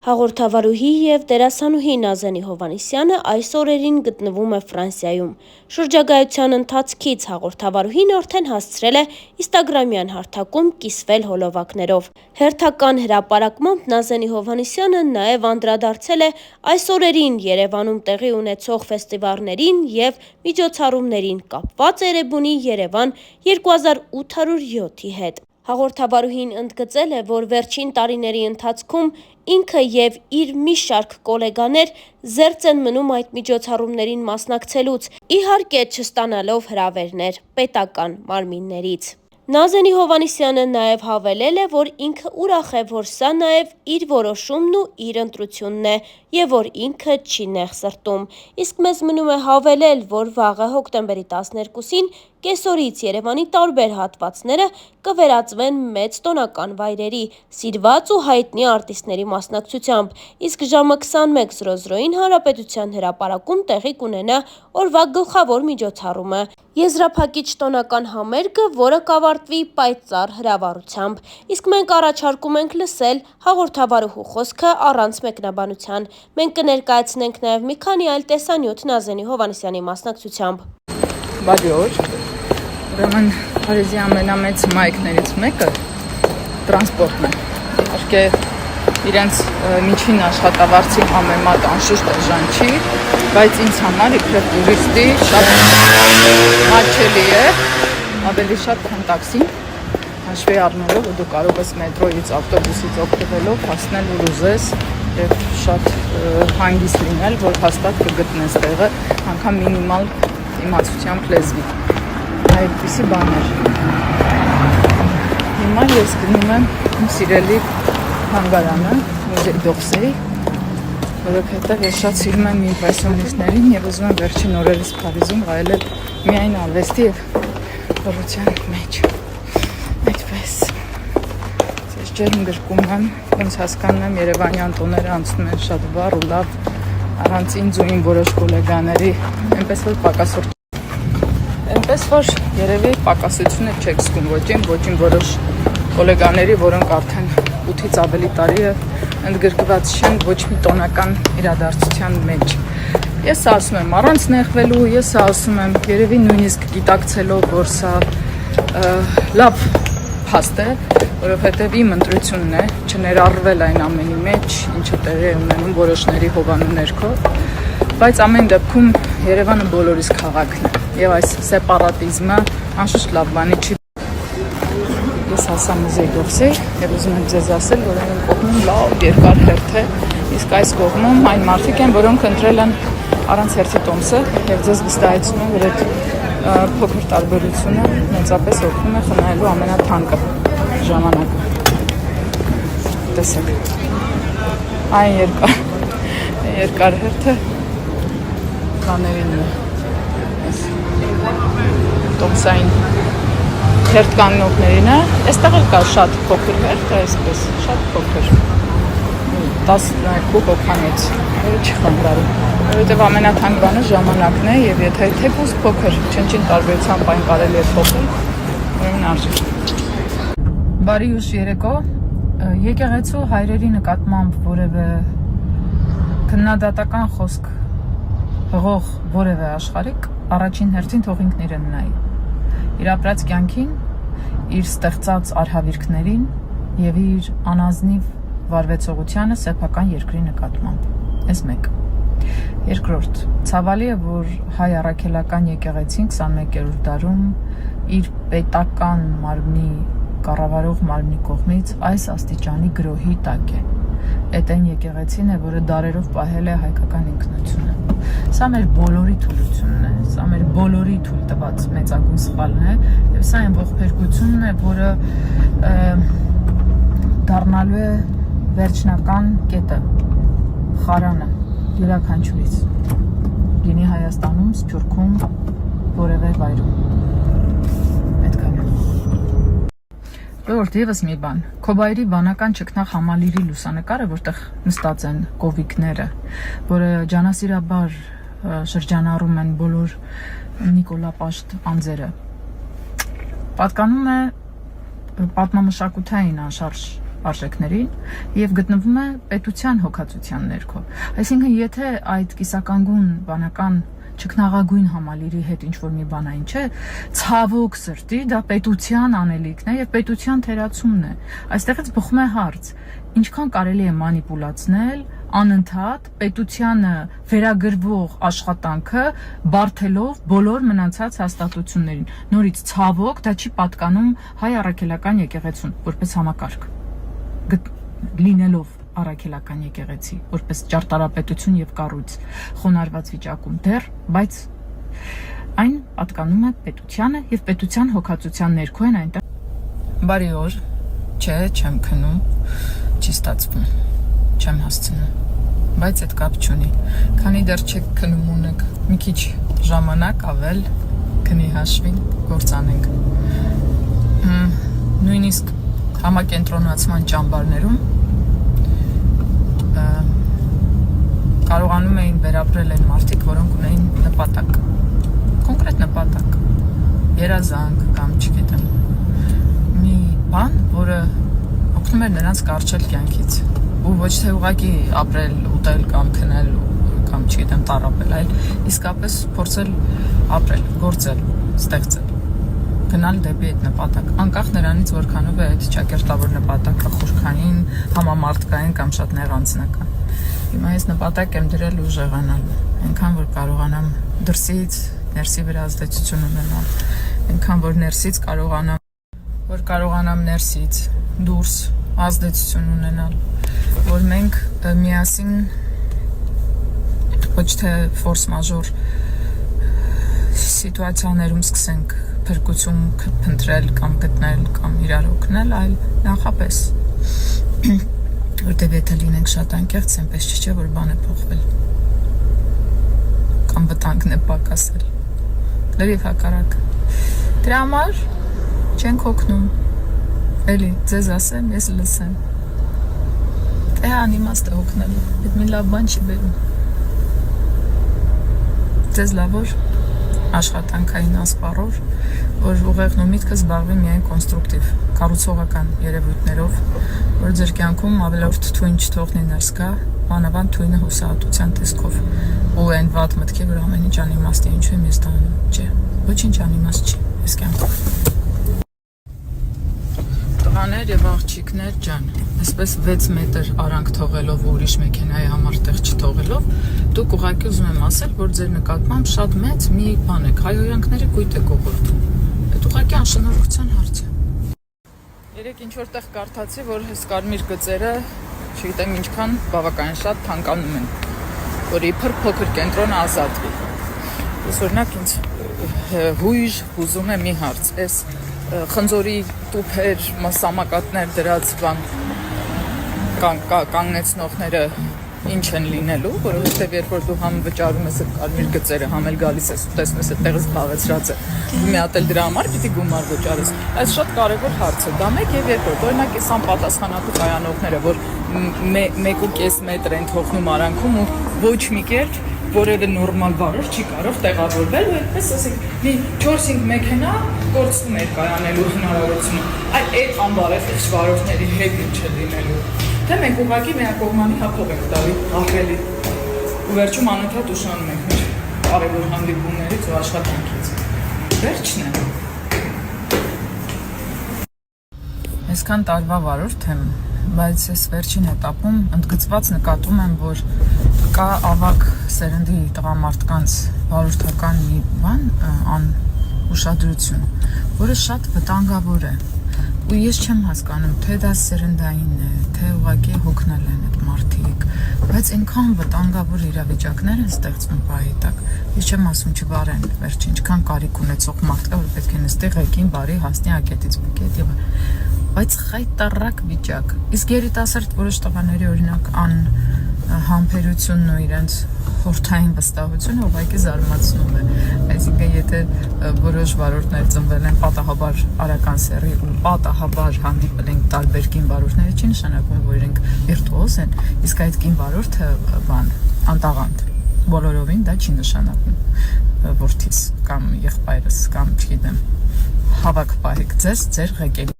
Հաղորդավարուհի և դերասանուհի Նազենի Հովհաննիսյանը այս օրերին գտնվում է Ֆրանսիայում։ Շրջագայության ընթացքից հաղորդավարուհին արդեն հասցրել է ինստագրամյան հարթակում կիսվել հոլովակներով։ Հերթական հրապարակմամբ Նազենի Հովհաննիսյանը նաև անդրադարձել է այս օրերին Երևանում տեղի ունեցող ֆեստիվալներին և միջոցառումներին կապված Էրեբունի Երևան 2807-ի հետ։ Հաղորդավարուհին ընդգծել է, որ վերջին տարիների ընթացքում ինքը և իր մի շարք գոլեգաներ զերծ են մնում այդ միջոցառումներին մասնակցելուց, իհարկե չստանալով հրավերներ պետական մարմիններից։ Նազենի Հովհաննիսյանը նաև հավելել է, որ ինքը ուրախ է, որ սա նաև իր որոշումն ու իր ընտրությունն է և որ ինքը չի նեղ սրտում։ Իսկ մեզ մնում է հավելել, որ վաղը հոկտեմբերի 12-ին կեսօրից Երևանի տարբեր հատվածները կվերածվեն մեծ տոնական վայրերի՝ սիրված ու հայտնի արտիստների մասնակցությամբ, իսկ ժամը 21:00-ին Հանրապետության հրապարակում տեղի կունենա օրվա գլխավոր միջոցառումը՝ եզրափակիչ տոնական համերգը, որը կավարտվի պայծառ հրավառությամբ։ Իսկ մենք առաջարկում ենք լսել հաղորդավարուհու խոսքը առանց մեկնաբանության։ Մենք կներկայացնենք նաև մի քանի այլ տեսանյութ Նազենի Հովհաննիսյանի մասնակցությամբ։ Բարի օր։ Ուրեմն Փարիզի ամենամեծ մայքներից մեկը տրանսպորտն է։ Իհարկե իրենց միջին աշխատավարձի համեմատ անշուշտ էժան չի, բայց ինձ համար իբրև տուրիստի շատ մատչելի է, ավելի շատ քան տաքսին, հաշվի առնելով, որ դու կարող ես մետրոյից, ավտոբուսից օգտվելով հասնել ուր ուզես եւ շատ հանգիստ լինել, որ հաստատ կգտնես տեղը, անգամ մինիմալ իմացությամբ լեզվի։ Այդպիսի բաներ։ Հիմա ես գնում եմ իմ սիրելի հանգարանը, Մուզեյ դ'Օրսեյ, որովհետև ես շատ սիրում եմ իմպրեսիոնիստներին եւ ուզում եմ վերջին օրերս Փարիզում վայելել միայն արվեստի եւ խորության մեջ։ Այդպես։ Ես ջերմ գրկում եմ, ոնց հասկանում եմ Երևանյան տոները անցնում են շատ վառ ու լավ, առանց ինձ ու իմ որոշ գոլեգաների, այնպես որ պակասորդ։ Այնպես որ երևի պակասությունը չեք զգում ոչ իմ որոշ գոլեգաների, որոնք արդեն 8-ից ավելի տարի է ընդգրկված չեն ոչ մի տոնական իրադարձության մեջ։ Ես ասում եմ առանց նեղվելու, ես ասում եմ երևի նույնիսկ գիտակցելով, որ սա լավ փաստ է, որովհետև իմ ընտրությունն է չներառվել այն ամենի մեջ, ինչը տեղի է ունենում որոշների հովանու ներքո, բայց ամեն դեպքում Երևանը բոլորիս քաղաքն է եւ այս սեպարատիզմը անշուշտ լավ բանի չի։ Ես հասա Մուզեյ դ'Օրսեյ եւ ուզում եմ ձեզ ասել, որ այն կողմում լավ երկար հերթ է, իսկ այս կողմում այն մարդիկ են, որոնք ընտրել են առանց հերթի տոմսը եւ ձեզ վստահեցնում եմ, որ այդ փոքր տարբերությունը մեծապես օգնում է խնայելու ամենաթանկը ժամանակը։ Տեսեք։ Այն երկար հերթը բաներին է։ Տոմսային հերթ կանգնողներին է, այստեղ էլ կա շատ փոքր հերթ, այսպես, շատ փոքր, 12 հոգանոց, որը չի խանգարում, որովհետև ամենաթանկ բանը ժամանակն է և եթե թեկուզ փոքր չնչին տարբերությամբ այն կարելի է փոխել, ուրեմն արժի։ Բարի ուշ երեկո, եկեղեցու հայրերի նկատմամբ որևէ քննադատական խոսք հղող որևէ աշխարհիկ առաջին հերթին թող ինքն իրեն նայի։ Իր ապրած կյանքին, իր ստեղծած արհավիրքներին եւ իր անազնիվ վարվեցողությանը սեփական երկրի նկատմամբ։ Այս մեկ։ Երկրորդ, ցավալի է, որ հայ առաքելական եկեղեցին 21-րդ դարում իր պետական մարմնի կառավարող մարմնի կողմից այս աստիճանի գրոհի տակ է։ Այդ այն եկեղեցին է, որը դարերով պահել է հայկական ինքնությունը։ Սա մեր բոլորի թուլությունն է, սա մեր բոլորի թույլ տված մեծագույն սխալն է, եւ սա այն ողբերգությունն է, որը դառնալու է վերջնական կետը, խարանը յուրաքանչյուրից, լինի Հայաստանում, Սփյուռքում, որևէ վայրում։ Այդքան։ Որդ եւս մի բան, Քոբայրի վանական ճգնախ համալիրի լուսանկարը, որտեղ նստած են կովիկները, որը ջանասիրաբար շրջանառում են բոլոր նիկոլապաշտ անձերը, պատկանում է պատմամշակութային անշարժ արժեքներին եւ գտնվում է պետության հոգացության ներքո։ Այսինքն, եթե այդ կիսականգուն բանական չքնաղագույն համալիրի հետ ինչ-որ մի բանային չէ, ցավոք սրտի դա պետության անելիքն է եւ պետության թերացումն է։ Այստեղից բխում է հարց. ինչքան կարելի է մանիպուլացնել անընդհատ պետությանը վերագրվող աշխատանքը բարթելով բոլոր մնացած հաստատություններին։ Նորից ցավոք դա չի պատկանում հայ առաքելական եկեղեցուն որպես համակարգ, լինելով առաքելական եկեղեցի, որպես ճարտարապետություն եւ կառույց խոնարհված վիճակում դեռ, բայց այն պատկանում է պետությանը եւ պետության հոգացության ներքո են այնտեղ։ Բարի օր, չէ, չեմ քնում, չի ստացվում, չեմ հասցնում, բայց այդ կապ չունի, քանի դեռ չեք քնում ունեք, մի քիչ ժամանակ ավել քնի հաշվին գործանենք։ Նույնիսկ համակենտրոնացման ճամբարներում կարողանում էին վերապրել այն մարդիկ, որոնք ունեին նպատակ, կոնկրետ նպատակ, երազանք կամ չգիտեմ, մի բան, որը օգնում էր նրանց կարճել կյանքից ու ոչ թե ուղղակի ապրել, ուտել կամ քնել կամ չգիտեմ տառապել, այլ իսկապես փորձել ապրել, գործել, ստեղծել, գնալ դեպի այդ նպատակ, անկախ նրանից որքանով է այդ ճակերտավոր նպատակը խորքային, համամարտկային կամ շատ նեղանձնական։ Հիմա ես նպատակ եմ դրել ու ժեղանալու, այնքան որ կարողանամ դրսից ներսի վրա ազդեցություն ունենալ, այնքան որ ներսից կարողանամ ներսից դուրս ազդեցություն ունենալ, որ մենք միասին ոչ թե ֆորս մաժոր սիտուացիաներում սկսենք փրկություն փնտրել կամ գտնել կամ իրար օգնել, այլ նախապես որտեւ եթե լինենք շատ անկեղծ, այնպես չէ, որ բան է փոխվել կամ վտանգն է պակասել, լրիվ հակառակը։ Դրա համար չենք օգնում, էլի ձեզ ասեմ, ես լսեմ, թե անիմաստ է օգնելու, այդ մի լավ բան չի բերում, ձեզ լավ որ աշխատանքային ասպարով, որ ուղեղն ու միտքը զբաղվի միայն կոնստրուկտիվ, կառուցողական երևույթներով, որ ձեր կյանքում ավելորդ թույն չթողնի ներս գա, մանավանդ թույնը հուսահատության տեսքով, ու այն վատ մտքի, որ ամեն ինչ անիմաստ է, ինչու եմ ես դա անում, չէ, ոչինչ անիմաստ չի, այս կյանքում։ Տղաներ եւ աղջիկներ ջան, այսպես 6 մետր արանք թողելով ու ուրիշ մեքենայի համար տեղ չթողելով, դուք ուղղակի ուզում եմ ասել, որ ձեր նկատմամբ շատ մեծ մի բան եք, հայհոյանքների կույտ եք ուղղորդում։ Այդ ուղղակի անշնորհքության հարց է։ Երեք ինչ որտեղ կարդացի, որ հես կարմիր գծերը, չգիտեմ ինչքան բավականին շատ թանկանում են, որ իբր փոքր կենտրոնը ազատվի։ Ես օրինակ ինձ հույժ հուզում է մի հարց, այս խնձորի տուփեր, սամակատներ դրած բան կանգնեցնողները ինչ են լինելու, որովհետև երբ որ դու համ վճարում ես այդ կարմիր գծերը, համ էլ գալիս ես ու տեսնում ես այդտեղից զբաղեցրած է, դու մի հատ էլ դրա համար պիտի գումար վճարես։ Այս շատ կարևոր հարց է, դա մեկ եւ երկրորդ, օրինակ այս անպատասխանատու կայանողները, որ 1.5 մետր են թողնում արանքում ու ոչ մի կերպ որևէ նորմալ վարորդ չի կարող տեղավորվել ու այդպես ասենք մի 4-5 մեքենա կորցնում է կայանելու հնարավորությունը, այլ այդ անբարեխիղճ վարորդների հետ ինչ է լինելու։ Թե մենք ուղղակի միակողմանի հափով ենք տալի ահռելի ու վերջում անընդհատ ուշանում ենք մեր կարևոր հանդիպումներից ու աշխատանքից։ Վերջն է։ Այսքան տարվա վարորդ եմ, բայց այս վերջին этаպում ընդգծված նկատում եմ, որ կա ավագ սերնդի տղամարդկանց վարորդական մի բան, ուշադրություն, որը շատ վտանգավոր է։ Ու ես չեմ հասկանում, թե դա սերնդային է, թե ուղղակի հոգնել են այդ մարդիկ, բայց այնքան վտանգավոր իրավիճակներ են ստեղծվում բայի տակ։ Ես չեմ ասում չվարեն, վերջ ինչքան կարիք ունեցող մարդ կա, որ պետք է նստի ղեկին, բարի, հասնի ակետից բկետ եւ բայց խայտարակ վիճակ։ Իսկ երիտասարդ որոշ տղաների օրինակ համբերությունն ու իրենց խորթային վստահությունը ուղղակի զարմացնում է։ Այսինքն եթե որոշ վարորդներ ծնվել են պատահաբար արական սեռի ու պատահաբար հանդիպել են տարբեր կին վարորդների, չի նշանակում, որ իրենք վիրտուոզ են, իսկ այդ կին վարորդը անտաղանդ բոլորովին դա չի նշանակում որդիս կամ եղբայրս կամ չգիտեմ հավաք պահեք ձեզ ձեր ղեկելի